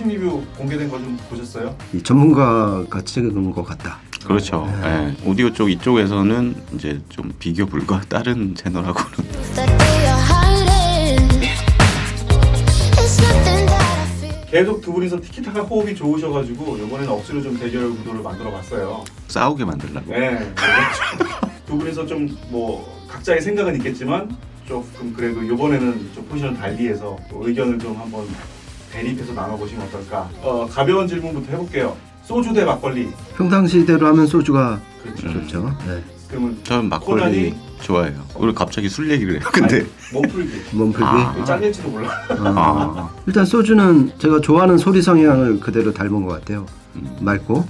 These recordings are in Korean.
최신 리뷰 공개된 거 좀 보셨어요? 이 전문가가 찍은 것 같다. 그렇죠. 예. 오디오 쪽 이쪽에서는 이제 좀 비교 불가 다른 채널하고는 계속 두 분이서 티키타카 호흡이 좋으셔가지고 이번에는 억지로 좀 대결 구도를 만들어봤어요. 싸우게 만들려고. 네. 두 분이서 좀 뭐 각자의 생각은 있겠지만 조금 그래도 이번에는 좀 포지션을 달리해서 의견을 좀 한번 대립해서 나눠보시면 어떨까. 가벼운 질문부터 해볼게요. 소주 대 막걸리. 평상시대로 하면 소주가 그렇죠. 좋죠. 네. 그러면 저는 막걸리 코난이? 좋아해요. 우리 갑자기 술 얘기를 해요. 근데 아니, 몸풀기. 몸풀기. 아. 잘릴지도 몰라. 일단 소주는 제가 좋아하는 소리 성향을 그대로 닮은 것 같아요. 맑고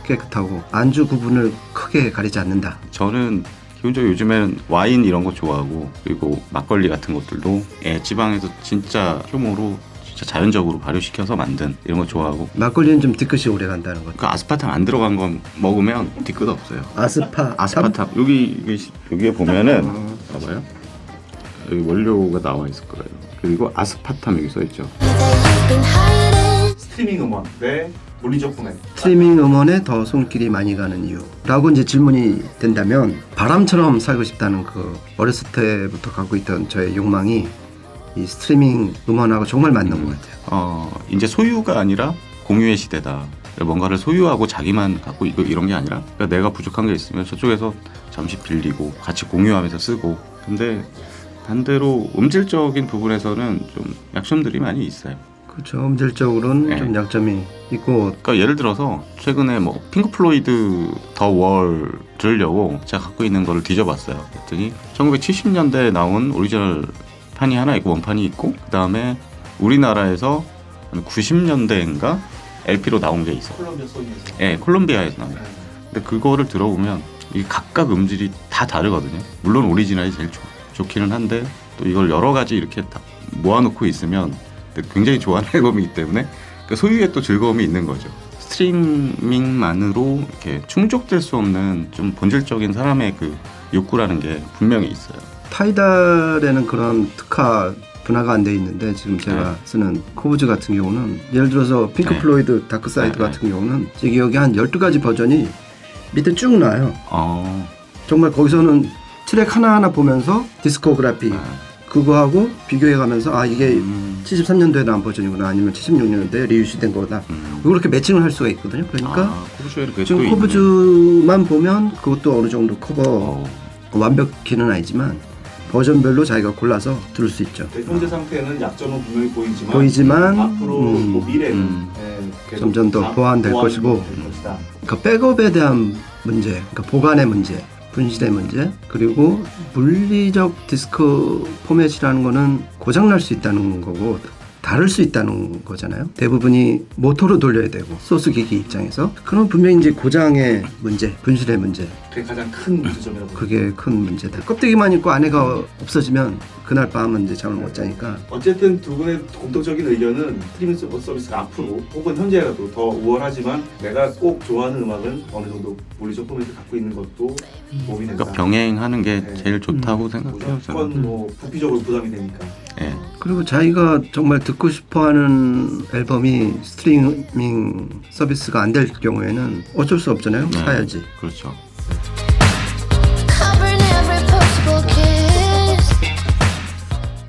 깨끗하고 안주 구분을 크게 가리지 않는다. 저는 기본적으로 요즘에는 와인 이런 거 좋아하고 그리고 막걸리 같은 것들도 지방에서 진짜 효모로 진짜 자연적으로 발효시켜서 만든 이런 거 좋아하고 막걸리는 좀 뒤끝이 오래 간다는 것. 그 아스파탐 안 들어간 거 먹으면 뒤끝 없어요. 아스파탐 여기에 보면은 봐봐요. 여기 원료가 나와 있을 거예요. 그리고 아스파탐 여기 써 있죠. 스트리밍 음원 대 물리적 구매. 스트리밍 음원에 더 손길이 많이 가는 이유라고 이제 질문이 된다면 바람처럼 살고 싶다는 그 어렸을 때부터 갖고 있던 저의 욕망이 이 스트리밍 음원하고 정말 맞는 것 같아요. 이제 소유가 아니라 공유의 시대다. 뭔가를 소유하고 자기만 갖고 있고 이런 게 아니라 그러니까 내가 부족한 게 있으면 저쪽에서 잠시 빌리고 같이 공유하면서 쓰고. 근데 반대로 음질적인 부분에서는 좀 약점들이 많이 있어요. 그렇죠. 음질적으로는 네. 좀 약점이 있고. 그러니까 예를 들어서 최근에 뭐 핑크 플로이드 더 월 들으려고 제가 갖고 있는 거를 뒤져봤어요. 그랬더니 1970년대에 나온 오리지널 판이 하나 있고 원판이 있고 그 다음에 우리나라에서 90년대인가 LP로 나온 게 있어요. 콜롬비아 소니에서. 네, 콜롬비아에서 나온 거. 근데 그거를 들어보면 이 각각 음질이 다 다르거든요. 물론 오리지널이 제일 좋기는 한데 또 이걸 여러 가지 이렇게 다 모아놓고 있으면 굉장히 좋아하는 앨범이기 때문에 그 소유의 또 즐거움이 있는 거죠. 스트리밍만으로 이렇게 충족될 수 없는 좀 본질적인 사람의 그 욕구라는 게 분명히 있어요. 타이달에는 그런 특화 분화가 안 돼 있는데 지금 제가 쓰는 코브즈 같은 경우는 예를 들어서 핑크 플로이드 다크사이드 같은 경우는 제 기억에 한 12가지 버전이 밑에 쭉 나와요. 정말 거기서는 트랙 하나하나 보면서 디스코그래피 그거하고 비교해가면서 이게 73년도에 나온 버전이구나 아니면 76년도에 리유시된 거다. 이렇게 매칭을 할 수가 있거든요. 그러니까 지금 코브즈만 보면 그것도 어느 정도 커버 완벽히는 아니지만 버전별로 자기가 골라서 들을 수 있죠. 현재 상태는 약점은 분명히 보이지만 앞으로 뭐 미래는 점점 더 보완될 것이고 그러니까 백업에 대한 문제, 그러니까 보관의 문제, 분실의 문제, 그리고 물리적 디스크 포맷이라는 거는 고장날 수 있다는 거고 다를 수 있다는 거잖아요. 대부분이 모터로 돌려야 되고 소스 기기 입장에서 그럼 분명히 이제 고장의 문제, 분실의 문제 그게 가장 큰 문제점이라고. 그게 큰 문제다. 껍데기만 있고 안에가 없어지면 그날 밤은 이제 잠을 못 자니까. 어쨌든 두 분의 공통적인 의견은 스트리밍 서비스가 앞으로 혹은 현재라도 더 우월하지만 내가 꼭 좋아하는 음악은 어느 정도 물리적 포맷을 갖고 있는 것도 도움이 된다. 그러니까 병행하는 게 제일 좋다고 생각해요. 무조건 뭐 부피적으로 부담이 되니까. 그리고 자기가 정말 듣고 싶어하는 앨범이 스트리밍 서비스가 안 될 경우에는 어쩔 수 없잖아요. 사야지. 그렇죠.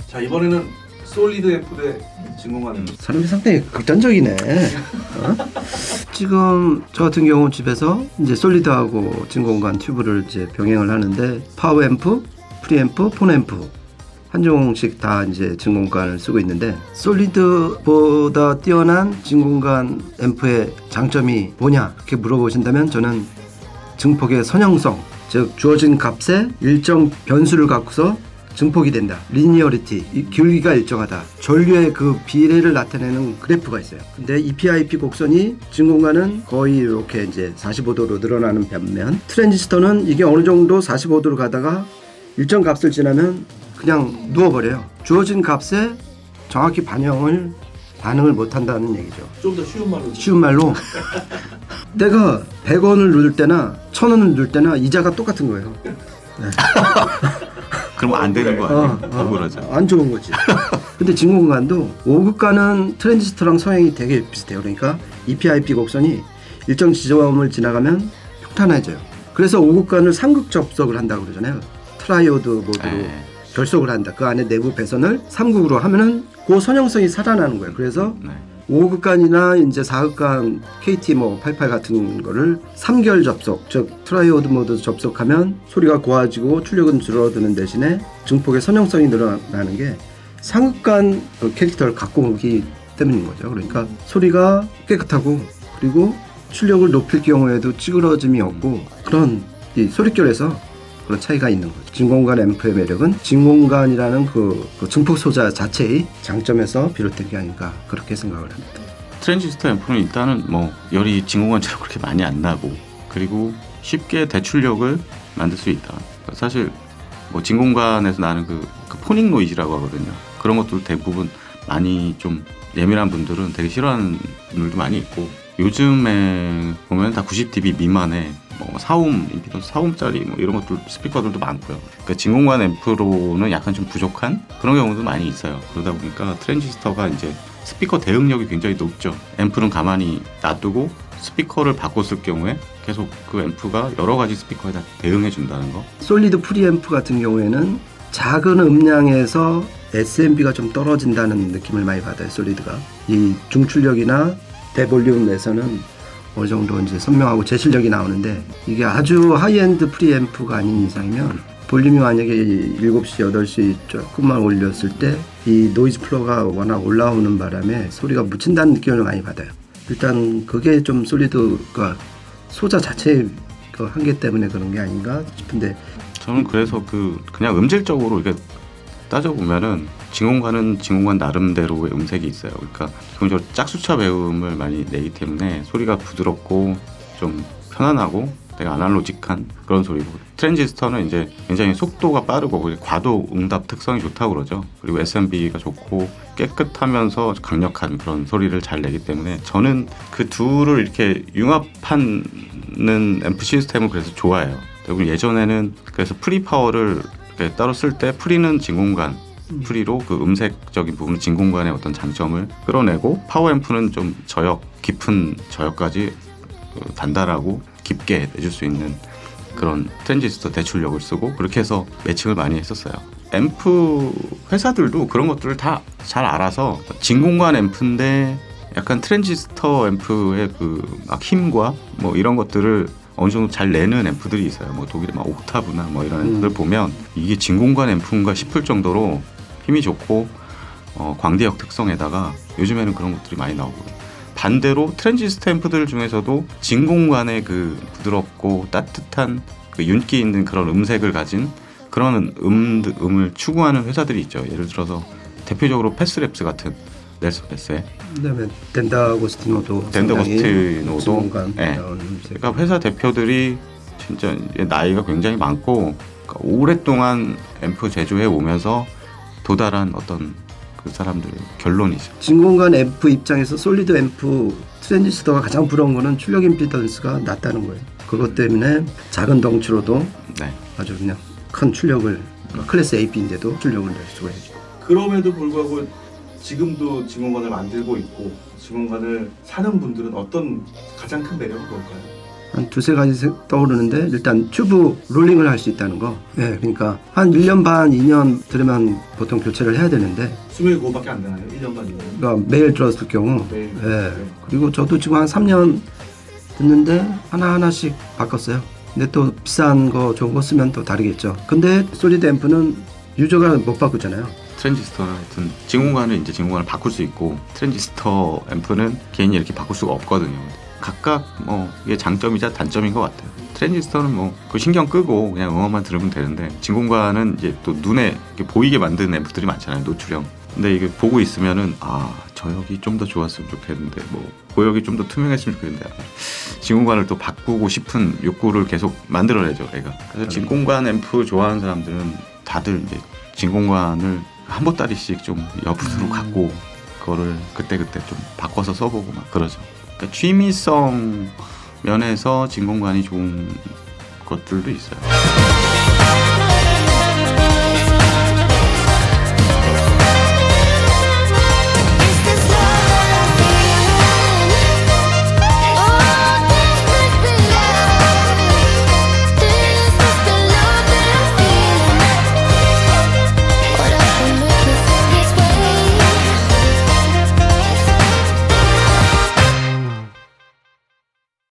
자, 이번에는 솔리드 F 대 진공관. 사람이 상당히 극단적이네. 지금 저 같은 경우 집에서 이제 솔리드하고 진공관 튜브를 이제 병행을 하는데 파워 앰프, 프리앰프, 폰앰프 한 종씩 다 이제 진공관을 쓰고 있는데 솔리드보다 뛰어난 진공관 앰프의 장점이 뭐냐 이렇게 물어보신다면 저는 증폭의 선형성, 즉 주어진 값에 일정 변수를 갖고서 증폭이 된다. 리니어리티, 이 길이가 일정하다. 전류의 그 비례를 나타내는 그래프가 있어요. 근데 EPIP 곡선이 진공관은 거의 이렇게 이제 45도로 늘어나는 반면 트랜지스터는 이게 어느 정도 45도로 가다가 일정 값을 지나면 그냥 누워버려요. 주어진 값에 정확히 반응을 못한다는 얘기죠. 좀 더 쉬운 말로 내가 100원을 누를 때나 1000원을 누를 때나 이자가 똑같은 거예요. 네. 그럼 안 되는 거 아니에요? 억울하죠. 안 좋은 거지. 근데 진공관도 5급관은 트랜지스터랑 성향이 되게 비슷해요. 그러니까 EPIP 곡선이 일정 지점을 지나가면 평탄해져요. 그래서 5급관을 3극 접속을 한다고 그러잖아요. 트라이오드 모드로 네. 결속을 한다. 그 안에 내부 배선을 3극으로 하면은 그 선형성이 살아나는 거예요. 그래서 네. 5극관이나 이제 4극관 KT 뭐 88 같은 거를 3결 접속, 즉 트라이오드 모드 접속하면 소리가 고와지고 출력은 줄어드는 대신에 증폭의 선형성이 늘어나는 게 상극관 그 캐릭터를 갖고 오기 때문인 거죠. 그러니까 소리가 깨끗하고 그리고 출력을 높일 경우에도 찌그러짐이 없고 그런 이 소리결에서 그런 차이가 있는 거죠. 진공관 앰프의 매력은 진공관이라는 그 증폭 소자 자체의 장점에서 비롯된 게 아닌가 그렇게 생각을 합니다. 트랜지스터 앰프는 일단은 뭐 열이 진공관처럼 그렇게 많이 안 나고 그리고 쉽게 대출력을 만들 수 있다. 사실 뭐 진공관에서 나는 그 포닝 노이즈라고 하거든요. 그런 것들 대부분 많이 좀 예민한 분들은 되게 싫어하는 분들도 많이 있고 요즘에 보면 다 90dB 미만의 뭐 4옴, 임피던스 4옴짜리 뭐 이런 것들 스피커들도 많고요. 그러니까 진공관 앰프로는 약간 좀 부족한 그런 경우도 많이 있어요. 그러다 보니까 트랜지스터가 이제 스피커 대응력이 굉장히 높죠. 앰프는 가만히 놔두고 스피커를 바꿨을 경우에 계속 그 앰프가 여러 가지 스피커에 다 대응해 준다는 거. 솔리드 프리앰프 같은 경우에는 작은 음량에서 SMB가 좀 떨어진다는 느낌을 많이 받아요. 솔리드가 이 중출력이나 대볼륨에서는 어느 정도 이제 선명하고 제실력이 나오는데 이게 아주 하이엔드 프리앰프가 아닌 이상이면 볼륨이 만약에 7시, 8시 조금만 올렸을 때 이 노이즈 플로어가 워낙 올라오는 바람에 소리가 묻힌다는 느낌을 많이 받아요. 일단 그게 좀 솔리드가 소자 자체의 그 한계 때문에 그런 게 아닌가 싶은데 저는 그래서 그냥 음질적으로 이렇게 따져보면은 진공관은 진공관 나름대로의 음색이 있어요. 그러니까 기본적으로 짝수차 배음을 많이 내기 때문에 소리가 부드럽고 좀 편안하고 되게 아날로직한 그런 소리고 트랜지스터는 이제 굉장히 속도가 빠르고 과도 응답 특성이 좋다고 그러죠. 그리고 SMB가 좋고 깨끗하면서 강력한 그런 소리를 잘 내기 때문에 저는 그 둘을 이렇게 융합하는 앰프 시스템을 그래서 좋아해요. 그리고 예전에는 그래서 프리 파워를 따로 쓸 때 프리는 진공관 프리로 그 음색적인 부분 진공관의 어떤 장점을 끌어내고 파워 앰프는 좀 저역 깊은 저역까지 단단하고 깊게 내줄 수 있는 그런 트랜지스터 대출력을 쓰고 그렇게 해서 매칭을 많이 했었어요. 앰프 회사들도 그런 것들을 다 잘 알아서 진공관 앰프인데 약간 트랜지스터 앰프의 그 막 힘과 뭐 이런 것들을 어느 정도 잘 내는 앰프들이 있어요. 뭐 독일의 막 옥타브나 뭐 이런 앰프들 보면 이게 진공관 앰프인가 싶을 정도로 힘이 좋고 광대역 특성에다가 요즘에는 그런 것들이 많이 나오고 반대로 트랜지스터 앰프들 중에서도 진공관의 그 부드럽고 따뜻한 그 윤기 있는 그런 음색을 가진 그런 음을 추구하는 회사들이 있죠. 예를 들어서 대표적으로 패스랩스 같은 넬슨 패스의 그다음에 덴다고스티노도 덴다고스티노도 네. 그러니까 회사 대표들이 진짜 나이가 굉장히 많고 그러니까 오랫동안 앰프 제조해 오면서 도달한 어떤 그 사람들의 결론이죠. 진공관 앰프 입장에서 솔리드 앰프 트랜지스터가 가장 부러운 거는 출력 임피던스가 낮다는 거예요. 그것 때문에 작은 덩치로도 네. 아주 그냥 큰 출력을 클래스 AP인데도 출력을 낼 수가 있죠. 그럼에도 불구하고 지금도 진공관을 만들고 있고 진공관을 사는 분들은 어떤 가장 큰 매력은 뭘까요? 한 두세 가지 떠오르는데 일단 튜브 롤링을 할 수 있다는 거. 네, 그러니까 한 1년 반, 2년 들으면 보통 교체를 해야 되는데 수명이 그거밖에 안 되나요? 1년 반이면? 그러니까 매일 들었을 경우 매일. 네. 그리고 저도 지금 한 3년 듣는데 하나하나씩 바꿨어요. 근데 또 비싼 거 좋은 거 쓰면 또 다르겠죠. 근데 솔리드 앰프는 유저가 못 바꾸잖아요. 트랜지스터는 하여튼 진공관을 이제 진공관을 바꿀 수 있고 트랜지스터 앰프는 개인이 이렇게 바꿀 수가 없거든요. 각각 뭐 이게 장점이자 단점인 것 같아요. 트랜지스터는 뭐 그 신경 끄고 그냥 음악만 들으면 되는데 진공관은 이제 또 눈에 이렇게 보이게 만드는 앰프들이 많잖아요. 노출형. 근데 이게 보고 있으면은 저역이 좀 더 좋았으면 좋겠는데 뭐 고역이 좀 더 투명했으면 좋겠는데 진공관을 또 바꾸고 싶은 욕구를 계속 만들어내죠. 애가. 그래서 진공관 앰프 좋아하는 사람들은 다들 이제 진공관을 한 보따리씩 좀 옆으로 갖고 그거를 그때그때 좀 바꿔서 써보고 막 그러죠. 그러니까 취미성 면에서 진공관이 좋은 것들도 있어요.